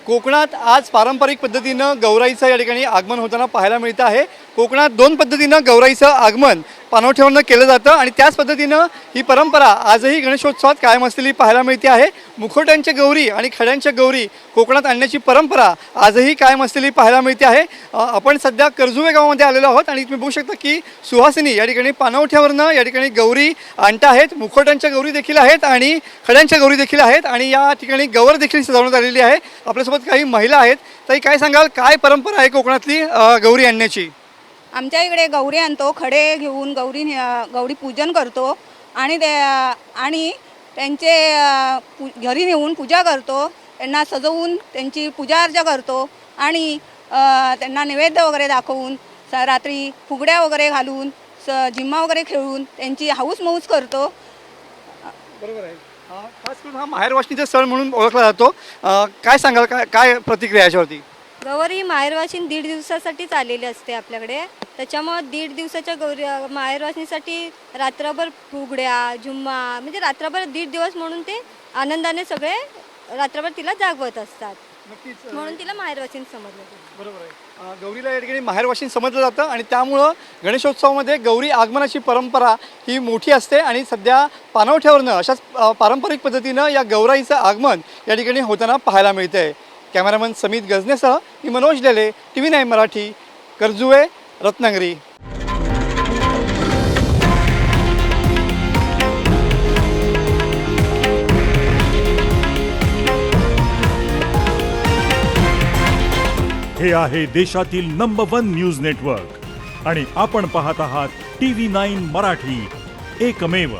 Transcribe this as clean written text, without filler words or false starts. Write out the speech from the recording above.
कोकणात आज पारंपरिक पद्धतीनं गौराईचं या ठिकाणी आगमन होताना पाहायला मिळतं आहे। कोकणात दोन पद्धतीनं गौराईचं आगमन पाणवठ्यावरनं केलं जातं आणि त्याच पद्धतीनं ही परंपरा आजही गणेशोत्सवात कायम असलेली पाहायला मिळते आहे। मुखवट्यांच्या गौरी आणि खड्यांच्या गौरी कोकणात आणण्याची परंपरा आजही कायम असलेली पाहायला मिळते आहे। आपण सध्या कर्जुवे गावामध्ये आलेलो आहोत आणि तुम्ही बघू शकता की सुहासिनी या ठिकाणी पाणवठ्यावरनं या ठिकाणी गौरी आणत आहेत। मुखवट्यांच्या गौरी देखील आहेत आणि खड्यांच्या गौरी देखील आहेत आणि या ठिकाणी गवर देखील सजवण्यात आलेली आहे। आपल्यासोबत काही महिला आहेत। ताई, काय सांगाल, काय परंपरा आहे कोकणातली गौरी आणण्याची? आमच्या इकडे गौरी आणतो, खडे घेऊन गौरी पूजन करतो आणि त्यांचे घरी नेऊन पूजा करतो, त्यांना सजवून त्यांची पूजा अर्चा करतो आणि त्यांना नैवेद्य वगैरे दाखवून रात्री फुगड्या वगैरे घालून झिम्मा वगैरे खेळून त्यांची हाऊस मौज करतो। बरोबर आहे। खास करून हा माहेरवाशिणीचा सण म्हणून ओळखला जातो। काय सांगाल, काय प्रतिक्रिया याच्यावरती? गौर ही माहेरवाशिणी 1.5 दिवसासाठीच आलेली असते आपल्याकडे, त्याच्यामुळे 1.5 दिवसाच्या गौरी माहेरवाशिणीसाठी रात्रभर फुगड्या झुम्मा म्हणजे रात्रभर 1.5 दिवस म्हणून ते आनंदाने सगळे रात्रभर तिला जागवत असतात, नक्कीच, म्हणून तिला माहेरवाशिणी समजलं जातं। बरोबर आहे। गौरीला या ठिकाणी माहेरवाशिणी समजलं जातं आणि त्यामुळं गणेशोत्सवामध्ये गौरी आगमनाची परंपरा ही मोठी असते आणि सध्या पाणवठ्यावरनं अशाच पारंपरिक पद्धतीनं या गौराईचं आगमन या ठिकाणी होताना पाहायला मिळतं आहे। कॅमेरामन समित गजनेसह मी मनोज लेले, TV9 मराठी, कर्जुवे, रत्नागिरी। हे आहे देशातील नंबर 1 न्यूज नेटवर्क आणि आपण पाहत आहात TV9 मराठी, एकमेव।